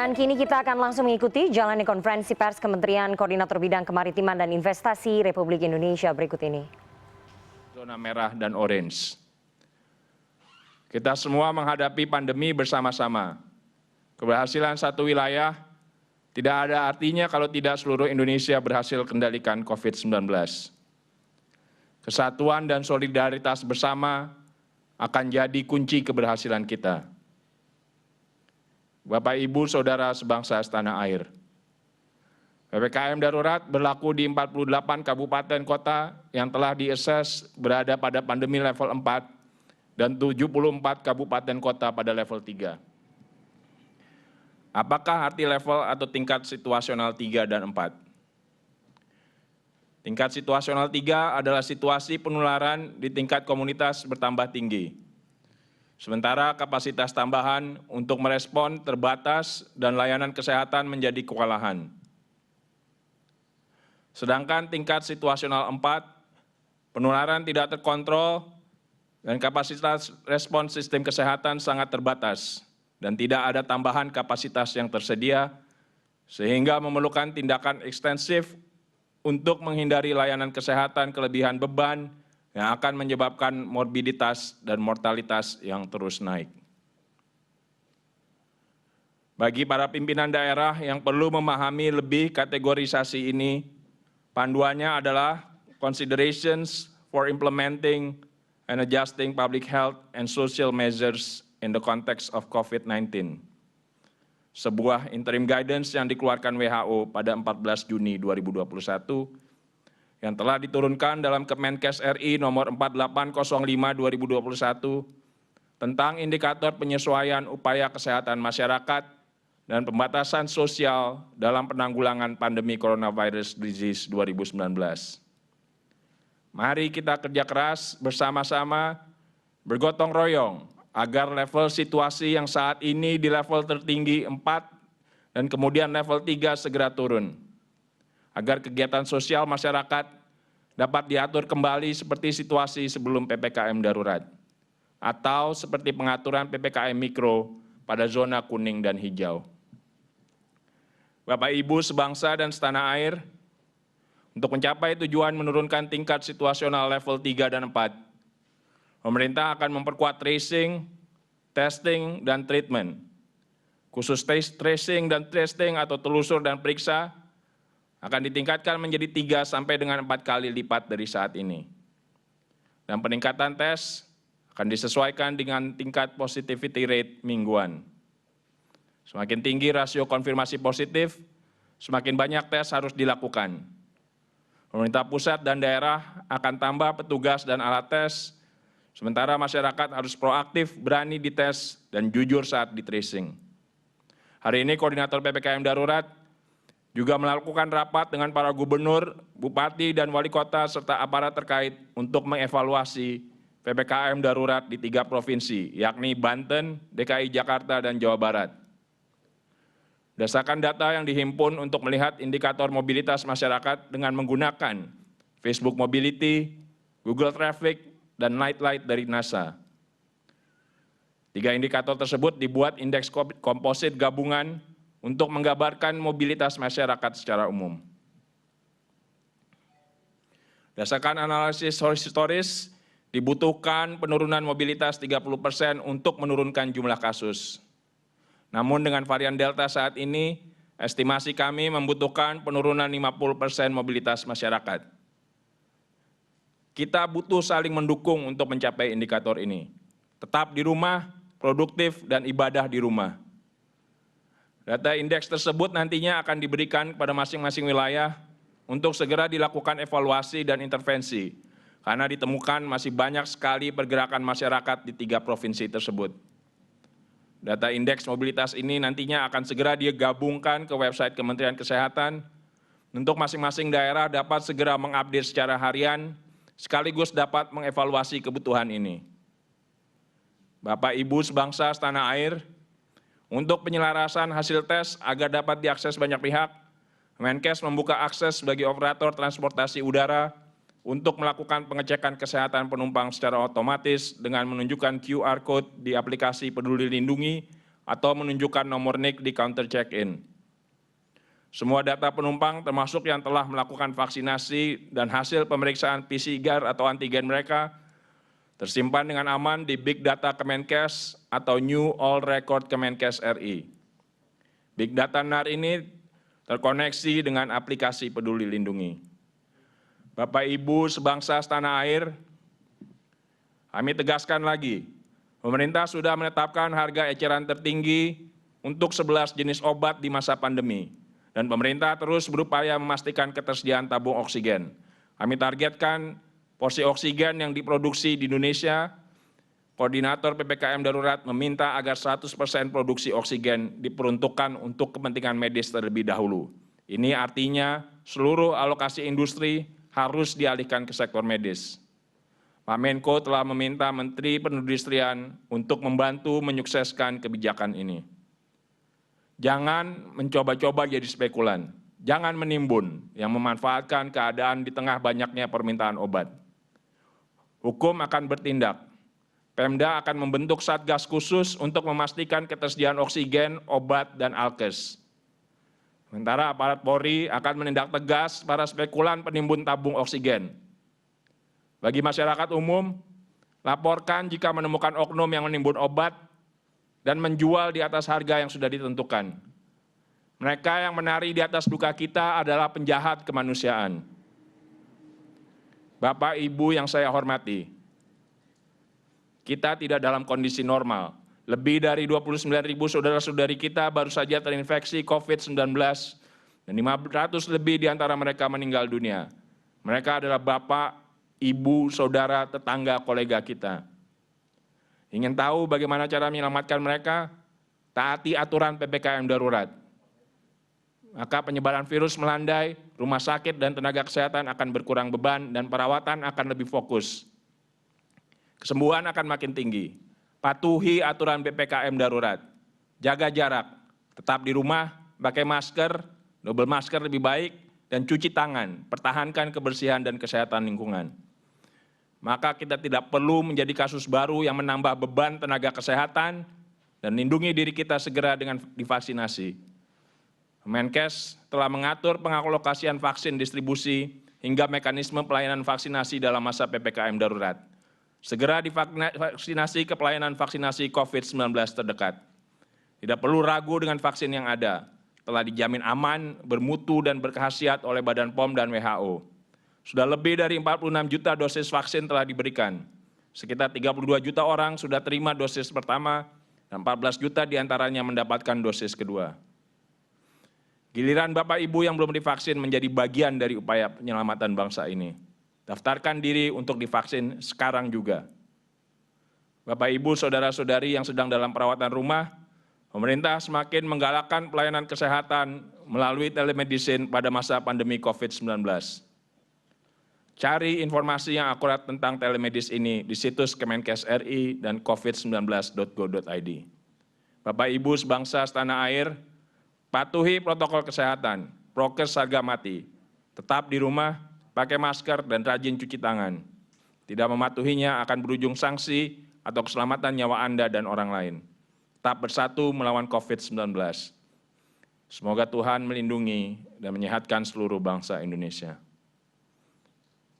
Dan kini kita akan langsung mengikuti jalannya konferensi pers Kementerian Koordinator Bidang Kemaritiman dan Investasi Republik Indonesia berikut ini. Zona merah dan orange. Kita semua menghadapi pandemi bersama-sama. Keberhasilan satu wilayah tidak ada artinya kalau tidak seluruh Indonesia berhasil kendalikan COVID-19. Kesatuan dan solidaritas bersama akan jadi kunci keberhasilan kita. Bapak, Ibu, Saudara sebangsa setanah air. PPKM darurat berlaku di 48 kabupaten kota yang telah di-assess berada pada pandemi level 4 dan 74 kabupaten kota pada level 3. Apakah arti level atau tingkat situasional 3 dan 4? Tingkat situasional 3 adalah situasi penularan di tingkat komunitas bertambah tinggi. Sementara kapasitas tambahan untuk merespon terbatas dan layanan kesehatan menjadi kewalahan. Sedangkan tingkat situasional 4, penularan tidak terkontrol dan kapasitas respon sistem kesehatan sangat terbatas dan tidak ada tambahan kapasitas yang tersedia sehingga memerlukan tindakan ekstensif untuk menghindari layanan kesehatan kelebihan beban yang akan menyebabkan morbiditas dan mortalitas yang terus naik. Bagi para pimpinan daerah yang perlu memahami lebih kategorisasi ini, panduannya adalah considerations for implementing and adjusting public health and social measures in the context of COVID-19. Sebuah interim guidance yang dikeluarkan WHO pada 14 Juni 2021 yang telah diturunkan dalam Kemenkes RI nomor 4805/2021 tentang indikator penyesuaian upaya kesehatan masyarakat dan pembatasan sosial dalam penanggulangan pandemi coronavirus disease 2019. Mari kita kerja keras bersama-sama bergotong royong agar level situasi yang saat ini di level tertinggi 4 dan kemudian level 3 segera turun. Agar kegiatan sosial masyarakat dapat diatur kembali seperti situasi sebelum PPKM darurat, atau seperti pengaturan PPKM mikro pada zona kuning dan hijau. Bapak, Ibu, sebangsa dan setanah air, untuk mencapai tujuan menurunkan tingkat situasional level 3 dan 4, pemerintah akan memperkuat tracing, testing, dan treatment. Khusus tracing dan testing atau telusur dan periksa akan ditingkatkan menjadi 3 sampai dengan 4 kali lipat dari saat ini. Dan peningkatan tes akan disesuaikan dengan tingkat positivity rate mingguan. Semakin tinggi rasio konfirmasi positif, semakin banyak tes harus dilakukan. Pemerintah pusat dan daerah akan tambah petugas dan alat tes, sementara masyarakat harus proaktif, berani dites, dan jujur saat di tracing. Hari ini Koordinator PPKM Darurat juga melakukan rapat dengan para gubernur, bupati, dan wali kota serta aparat terkait untuk mengevaluasi PPKM darurat di 3 provinsi, yakni Banten, DKI Jakarta, dan Jawa Barat. Berdasarkan data yang dihimpun untuk melihat indikator mobilitas masyarakat dengan menggunakan Facebook Mobility, Google Traffic, dan Nightlight dari NASA. 3 indikator tersebut dibuat indeks komposit gabungan untuk menggambarkan mobilitas masyarakat secara umum. Berdasarkan analisis historis, dibutuhkan penurunan mobilitas 30% untuk menurunkan jumlah kasus. Namun dengan varian Delta saat ini, estimasi kami membutuhkan penurunan 50% mobilitas masyarakat. Kita butuh saling mendukung untuk mencapai indikator ini. Tetap di rumah, produktif, dan ibadah di rumah. Data indeks tersebut nantinya akan diberikan kepada masing-masing wilayah untuk segera dilakukan evaluasi dan intervensi, karena ditemukan masih banyak sekali pergerakan masyarakat di 3 provinsi tersebut. Data indeks mobilitas ini nantinya akan segera digabungkan ke website Kementerian Kesehatan untuk masing-masing daerah dapat segera mengupdate secara harian, sekaligus dapat mengevaluasi kebutuhan ini. Bapak, Ibu, sebangsa setanah air, untuk penyelarasan hasil tes agar dapat diakses banyak pihak, Kemenkes membuka akses bagi operator transportasi udara untuk melakukan pengecekan kesehatan penumpang secara otomatis dengan menunjukkan QR Code di aplikasi Peduli Lindungi atau menunjukkan nomor NIK di counter check-in. Semua data penumpang termasuk yang telah melakukan vaksinasi dan hasil pemeriksaan PCR atau antigen mereka tersimpan dengan aman di Big Data Kemenkes atau New All Record Kemenkes RI. Big Data NAR ini terkoneksi dengan aplikasi Peduli Lindungi. Bapak Ibu sebangsa setanah air, kami tegaskan lagi, pemerintah sudah menetapkan harga eceran tertinggi untuk 11 jenis obat di masa pandemi. Dan pemerintah terus berupaya memastikan ketersediaan tabung oksigen. Kami targetkan porsi oksigen yang diproduksi di Indonesia, Koordinator PPKM Darurat meminta agar 100% produksi oksigen diperuntukkan untuk kepentingan medis terlebih dahulu. Ini artinya seluruh alokasi industri harus dialihkan ke sektor medis. Pak Menko telah meminta Menteri Perindustrian untuk membantu menyukseskan kebijakan ini. Jangan mencoba-coba jadi spekulan, jangan menimbun yang memanfaatkan keadaan di tengah banyaknya permintaan obat. Hukum akan bertindak. Pemda akan membentuk satgas khusus untuk memastikan ketersediaan oksigen, obat, dan alkes. Sementara aparat Polri akan menindak tegas para spekulan penimbun tabung oksigen. Bagi masyarakat umum, laporkan jika menemukan oknum yang menimbun obat dan menjual di atas harga yang sudah ditentukan. Mereka yang menari di atas duka kita adalah penjahat kemanusiaan. Bapak, Ibu yang saya hormati, kita tidak dalam kondisi normal. Lebih dari 29.000 saudara-saudari kita baru saja terinfeksi COVID-19 dan 500 lebih di antara mereka meninggal dunia. Mereka adalah bapak, ibu, saudara, tetangga, kolega kita. Ingin tahu bagaimana cara menyelamatkan mereka? Taati aturan PPKM darurat. Maka penyebaran virus melandai, rumah sakit dan tenaga kesehatan akan berkurang beban dan perawatan akan lebih fokus. Kesembuhan akan makin tinggi. Patuhi aturan PPKM darurat. Jaga jarak, tetap di rumah, pakai masker, double masker lebih baik, dan cuci tangan, pertahankan kebersihan dan kesehatan lingkungan. Maka kita tidak perlu menjadi kasus baru yang menambah beban tenaga kesehatan dan lindungi diri kita segera dengan divaksinasi. Kemenkes telah mengatur pengalokasian vaksin distribusi hingga mekanisme pelayanan vaksinasi dalam masa PPKM darurat. Segera divaksinasi ke pelayanan vaksinasi COVID-19 terdekat. Tidak perlu ragu dengan vaksin yang ada, telah dijamin aman, bermutu dan berkhasiat oleh Badan POM dan WHO. Sudah lebih dari 46 juta dosis vaksin telah diberikan. Sekitar 32 juta orang sudah terima dosis pertama dan 14 juta diantaranya mendapatkan dosis kedua. Giliran Bapak Ibu yang belum divaksin menjadi bagian dari upaya penyelamatan bangsa ini. Daftarkan diri untuk divaksin sekarang juga. Bapak Ibu, saudara-saudari yang sedang dalam perawatan rumah, pemerintah semakin menggalakkan pelayanan kesehatan melalui telemedicine pada masa pandemi COVID-19. Cari informasi yang akurat tentang telemedis ini di situs Kemenkes RI dan covid19.go.id. Bapak Ibu sebangsa setanah air, patuhi protokol kesehatan, prokes harga mati. Tetap di rumah, pakai masker dan rajin cuci tangan. Tidak mematuhinya akan berujung sanksi atau keselamatan nyawa Anda dan orang lain. Tetap bersatu melawan COVID-19. Semoga Tuhan melindungi dan menyehatkan seluruh bangsa Indonesia.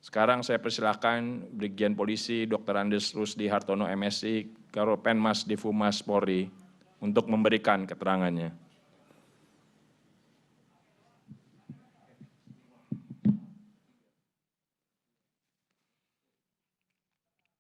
Sekarang saya persilakan Brigjen Polisi Dr. Andes Rusdi Hartono MSI, Karopenmas Divhumas Polri untuk memberikan keterangannya.